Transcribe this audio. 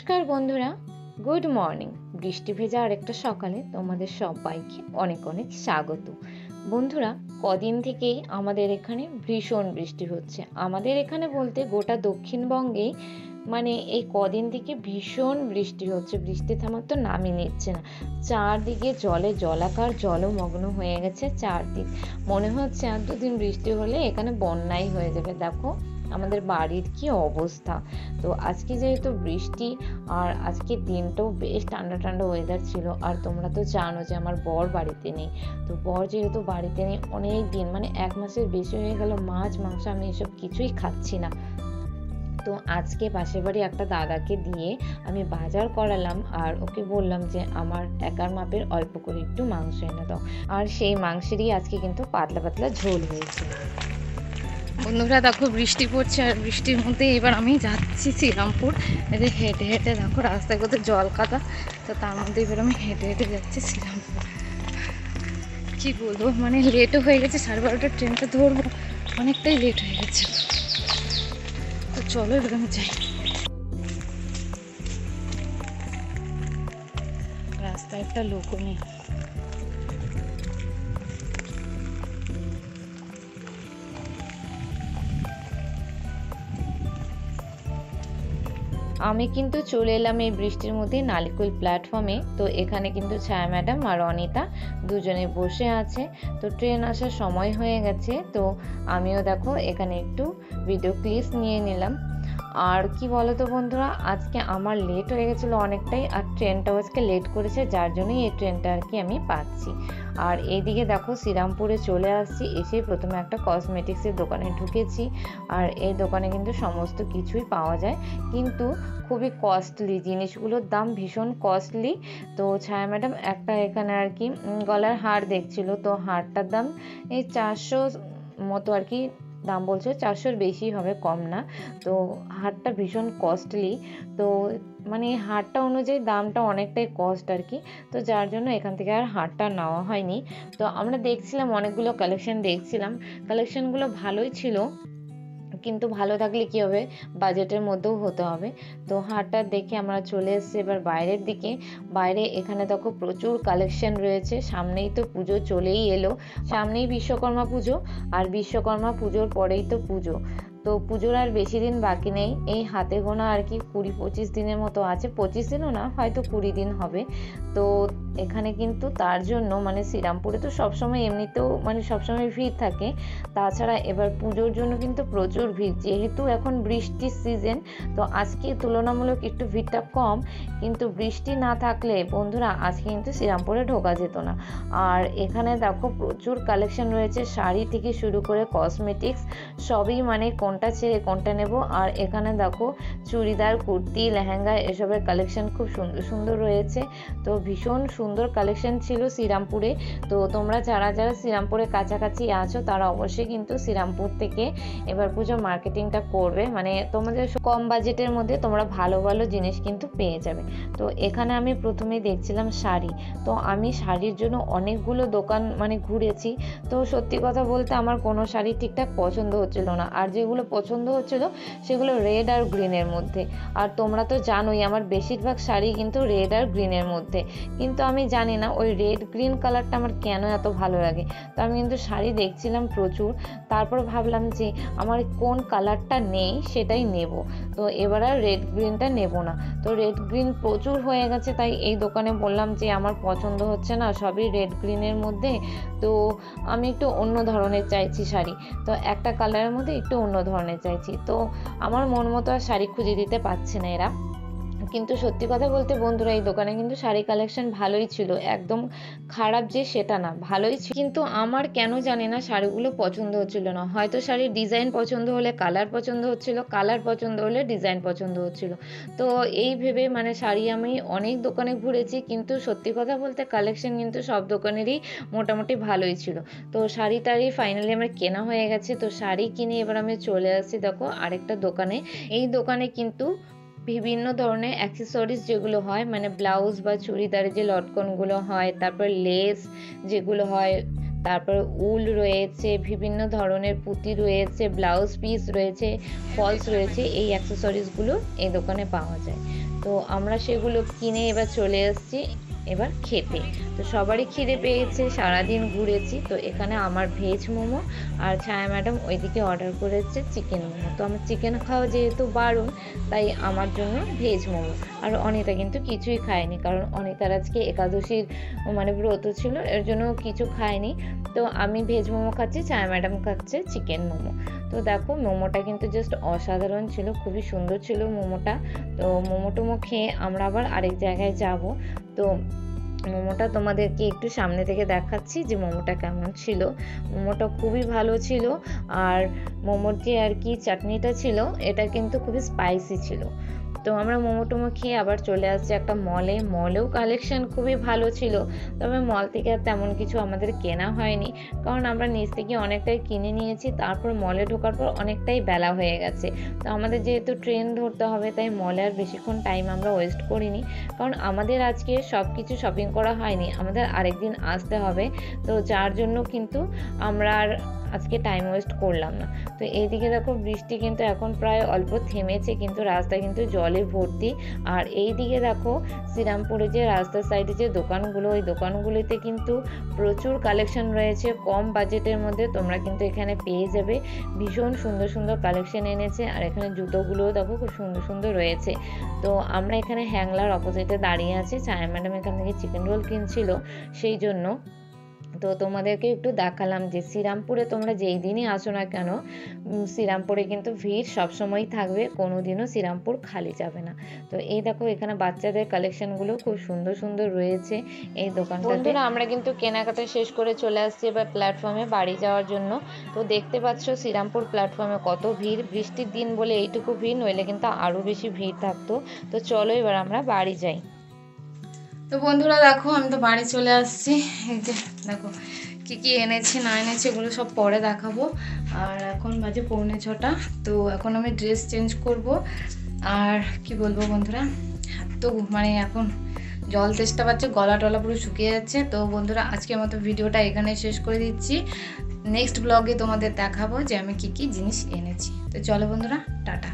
নমস্কার বন্ধুরা, good morning. বৃষ্টি ভেজা আরেকটা সকালে তোমাদের সবাইকে অনেক অনেক স্বাগত। বন্ধুরা, কদিন থেকেই আমাদের এখানে ভীষণ বৃষ্টি হচ্ছে। আমাদের এখানে বলতে গোটা দক্ষিণবঙ্গেই এই কদিন থেকে ভীষণ বৃষ্টি হচ্ছে। বৃষ্টি থামার তো নামই নিচ্ছে না। চারদিকে জলে জলাকার, জলমগ্ন হয়ে গেছে চারদিক। মনে হচ্ছে আর দুদিন বৃষ্টি হলে এখানে বন্যাই হয়ে যাবে। দেখো আমাদের বাড়ির কি অবস্থা। তো আজকে যেহেতু বৃষ্টি আর আজকের দিনটাও বেশ ঠান্ডা ঠান্ডা ওয়েদার ছিল। আর তোমরা তো জানো যে আমার বর বাড়িতে নেই। তো বর যেহেতু বাড়িতে নেই অনেক দিন, 1 মাসের বেশি হয়ে গেল, মাছ মাংস আমি এসব কিছুই খাচ্ছি না। তো আজকে পাশের বাড়ি একটা দাদাকে দিয়ে আমি বাজার করালাম আর ওকে বললাম যে আমার একার মাপের অল্প করে একটু মাংস এনে দাও। আর সেই মাংসেরই আজকে কিন্তু পাতলা পাতলা ঝোল হয়েছে। বন্ধুরা দেখো বৃষ্টি পড়ছে আর বৃষ্টির মধ্যে এবার আমি যাচ্ছি শ্রীরামপুর। এই যে হেঁটে হেঁটে দেখো রাস্তায় কোথাও জল কাদা, তো তার মধ্যে এবার আমি হেঁটে হেঁটে যাচ্ছি শ্রীরামপুর। কি বলবো, লেটও হয়ে গেছে, 12:30টার ট্রেনটা ধরবো, অনেকটাই লেট হয়ে গেছে। তো চলো এবার আমি যাই। রাস্তায় একটা লোকও নেই। আমি কিন্তু চলে এলাম এই বৃষ্টির মধ্যে নালিকুল প্ল্যাটফর্মে। তো এখানে কিন্তু ছায়া ম্যাডাম আর অনিতা দুজনে বসে আছে। তো ট্রেন আসার সময় হয়ে গেছে, তো আমিও দেখো এখানে একটু ভিডিও ক্লিপস নিয়ে নিলাম। আর কি বলতো বন্ধুরা, আজকে আমার লেট হয়ে গেছিলো অনেকটাই, আর ট্রেনটাও আজকে লেট করেছে, যার জন্যই এই ট্রেনটা আর কি আমি পাচ্ছি। আর এইদিকে দেখো শ্রীরামপুরে চলে আসছি। এসে প্রথমে একটা কসমেটিক্সের দোকানে ঢুকেছি। আর এই দোকানে কিন্তু সমস্ত কিছুই পাওয়া যায়, কিন্তু খুবই কস্টলি, জিনিসগুলোর দাম ভীষণ কস্টলি। তো ছায়া ম্যাডাম একটা এখানে আর কি গলার হার দেখছিল, তো হারটার দাম এই 400 মতো আর কি দাম বলছে, 400-র বেশি হবে, কম না। তো হারটা ভীষণ কস্টলি। তো হারটা অনুযায়ী দামটা অনেকটাই কস্ট আর কি। তো যার জন্য এখান থেকে আর হারটা নেওয়া হয়নি। তো আমরা দেখছিলাম, অনেকগুলো কালেকশন দেখছিলাম, কালেকশনগুলো ভালোই ছিল, কিন্তু ভালো থাকলে কি হবে, বাজেটের মধ্যেও হতে হবে। তো হারটা দেখে আমরা চলে এসেছি এবার বাইরের দিকে। বাইরে এখানে দেখো প্রচুর কালেকশন রয়েছে। সামনেই তো পুজো চলেই এলো, সামনেই বিশ্বকর্মা পুজো, আর বিশ্বকর্মা পুজোর পরেই তো পুজো। তো পুজোর আর বেশি দিন বাকি নেই, এই হাতে গোনা আর কি 20-25 দিনের মতো আছে। 25 দিনও না, হয়তো 20 দিন হবে। তো এখানে কিন্তু তার জন্য শ্রীরামপুরে তো সবসময় এমনিতেও সবসময় ভিড় থাকে, তাছাড়া এবার পুজোর জন্য কিন্তু প্রচুর ভিড়। যেহেতু এখন বৃষ্টির সিজন, তো আজকে তুলনামূলক একটু ভিড়টা কম, কিন্তু বৃষ্টি না থাকলে বন্ধুরা আজকে কিন্তু শ্রীরামপুরে ঢোকা যেত না। আর এখানে দেখো প্রচুর কালেকশন রয়েছে, শাড়ি থেকে শুরু করে কসমেটিক্স সবই, কোনটা ছেড়ে কোনটা নেব। আর এখানে দেখো চুড়িদার, কুর্তি, লেহেঙ্গা এসবের কালেকশন খুব সুন্দর সুন্দর রয়েছে। তো ভীষণ সুন্দর কালেকশন ছিল শ্রীরামপুরে। তো তোমরা যারা যারা শ্রীরামপুরে কাছাকাছি আছো তারা অবশ্যই কিন্তু শ্রীরামপুর থেকে এবার পুজো মার্কেটিংটা করবে, তোমাদের কম বাজেটের মধ্যে তোমরা ভালো ভালো জিনিস কিন্তু পেয়ে যাবে। তো এখানে আমি প্রথমেই দেখছিলাম শাড়ি। তো আমি শাড়ির জন্য অনেকগুলো দোকান ঘুরেছি। তো সত্যি কথা বলতে আমার কোনো শাড়ি ঠিকঠাক পছন্দ হচ্ছিল না, আর যেগুলো পছন্দ হচ্ছিল সেগুলো রেড আর গ্রিনের মধ্যে। আর তোমরা তো জানোই আমার বেশিরভাগ শাড়ি কিন্তু রেড আর গ্রিনের মধ্যে, কিন্তু আমি জানি না ওই রেড গ্রিন কালারটা আমার কেন এত ভালো লাগে। তো আমি কিন্তু শাড়ি দেখছিলাম প্রচুর, তারপর ভাবলাম যে আমার কোন কালারটা নেই সেটাই নেব। তো এবার আর রেড গ্রিনটা নেব না। তো রেড গ্রিন প্রচুর হয়ে গেছে, তাই এই দোকানে বললাম যে আমার পছন্দ হচ্ছে না, সবই রেড গ্রিনের মধ্যে। তো আমি একটু অন্য ধরনের চাইছি শাড়ি, তো একটা কালারের মধ্যে একটু অন্য ধরনের চাইছি। তো আমার মন মতো আর শাড়ি খুঁজে দিতে পারছে না এরা। কিন্তু সত্যি কথা বলতে বন্ধুরা, এই দোকানে কিন্তু শাড়ি কালেকশন ভালোই ছিল, একদম খারাপ যে সেটা না, ভালোই ছিল। কিন্তু আমার কেন জানি না শাড়িগুলো পছন্দ হচ্ছিল না। হয়তো শাড়ির ডিজাইন পছন্দ হলে কালার পছন্দ হচ্ছিল, কালার পছন্দ হলে ডিজাইন পছন্দ হচ্ছিল। তো এই ভেবে শাড়ি আমি অনেক দোকানে ঘুরেছি, কিন্তু সত্যি কথা বলতে কালেকশন কিন্তু সব দোকানেরই মোটামুটি ভালোই ছিল। তো শাড়ি টাড়ি ফাইনালি আমার কেনা হয়ে গেছে। তো শাড়ি কিনে এবার আমি চলে আসছি দেখো আরেকটা দোকানে। এই দোকানে কিন্তু বিভিন্ন ধরনের অ্যাক্সেসরিজ যেগুলো হয়, ব্লাউজ বা চুড়িদারে যে লটকনগুলো হয়, তারপর লেস যেগুলো হয়, তারপর উল রয়েছে, বিভিন্ন ধরনের পুঁতি রয়েছে, ব্লাউজ পিস রয়েছে, ফলস রয়েছে। এই অ্যাক্সেসরিজগুলো এই দোকানে পাওয়া যায়। তো আমরা সেগুলো কিনে এবার চলে এসেছি এবার খেতে। তো সবারই খিদে পেয়েছে, সারাদিন ঘুরেছি। তো এখানে আমার ভেজ মোমো আর ছায়া ম্যাডাম ওইদিকে অর্ডার করেছে চিকেন মোমো। তো আমার চিকেন খাওয়া যেহেতু বারণ, তাই আমার জন্য ভেজ মোমো। আর অনিতা কিন্তু কিছুই খায়নি, কারণ অনিতার আজকে একাদশীর মানে ব্রত ছিল, এর জন্য কিছু খায়নি। তো আমি ভেজ মোমো খাচ্ছি, ছায়া ম্যাডাম খাচ্ছে চিকেন মোমো। তো দেখো মোমোটা কিন্তু জাস্ট অসাধারণ ছিল, খুবই সুন্দর ছিল মোমোটা। তো মোমো টোমো খেয়ে আমরা আবার আরেক জায়গায় যাব। তো মোমোটা তোমাদেরকে একটু সামনে থেকে দেখাচ্ছি যে মোমোটা কেমন ছিল। মোমোটা খুবই ভালো ছিল। আর মোমোর যে আর কি চাটনিটা ছিল, এটা কিন্তু খুবই স্পাইসি ছিল। তো আমরা মোমো টোমো খেয়ে আবার চলে আসছি একটা মলেও কালেকশন খুবই ভালো ছিল। তবে মল থেকে আর তেমন কিছু আমাদের কেনা হয়নি, কারণ আমরা নিচ থেকে অনেকটাই কিনে নিয়েছি। তারপর মলে ঢোকার পর অনেকটাই বেলা হয়ে গেছে। তো আমাদের যেহেতু ট্রেন ধরতে হবে, তাই মলে আর বেশিক্ষণ টাইম আমরা ওয়েস্ট করিনি, কারণ আমাদের আজকে সব কিছু শপিং করা হয়নি, আমাদের আরেকদিন আসতে হবে। তো যার জন্য কিন্তু আমরা আর আজকে টাইম ওয়েস্ট করলাম না। তো এইদিকে দেখো বৃষ্টি কিন্তু এখন প্রায় অল্প থেমেছে, কিন্তু রাস্তা কিন্তু জলে ভর্তি। আর এইদিকে দেখো শ্রীরামপুরে যে রাস্তার সাইডে যে দোকানগুলো, ওই দোকানগুলিতে কিন্তু প্রচুর কালেকশন রয়েছে কম বাজেটের মধ্যে। তোমরা কিন্তু এখানে পেয়ে যাবে, ভীষণ সুন্দর সুন্দর কালেকশন এনেছে। আর এখানে জুতোগুলোও দেখো খুব সুন্দর সুন্দর রয়েছে। তো আমরা এখানে হ্যাংলার অপোজিটে দাঁড়িয়ে আছি, ছায়া ম্যাডাম এখান থেকে চিকেন রোল কিনছিল, সেই জন্য। তো তোমাদেরকে একটু দেখালাম যে শ্রীরামপুরে তোমরা যেই দিনই আসো না কেন, শ্রীরামপুরে কিন্তু ভিড় সবসময়ই থাকবে, কোনো দিনও শ্রীরামপুর খালি যাবে না। তো এই দেখো এখানে বাচ্চাদের কালেকশনগুলো খুব সুন্দর সুন্দর রয়েছে এই দোকানটাতে। বন্ধুরা আমরা কিন্তু কেনাকাটা শেষ করে চলে আসছি এবার প্ল্যাটফর্মে বাড়ি যাওয়ার জন্য। তো দেখতে পাচ্ছ শ্রীরামপুর প্ল্যাটফর্মে কত ভিড়, বৃষ্টির দিন বলে এইটুকু ভিড়, নইলে কিন্তু আরও বেশি ভিড় থাকতো। তো চলো এবার আমরা বাড়ি যাই। তো বন্ধুরা দেখো আমি তো বাড়ি চলে আসছি। এই যে দেখো কী কী এনেছি না এনেছি এগুলো সব পরে দেখাবো। আর এখন বাজে 6:45। তো এখন আমি ড্রেস চেঞ্জ করব। আর কি বলবো বন্ধুরা, তো মানে এখন জল তেষ্টা পাচ্ছে, গলা টলা পুরো শুকিয়ে যাচ্ছে। তো বন্ধুরা আজকের মতো ভিডিওটা এখানে শেষ করে দিচ্ছি। নেক্সট ব্লগে তোমাদের দেখাবো যে আমি কী কী জিনিস এনেছি। তো চলো বন্ধুরা, টাটা।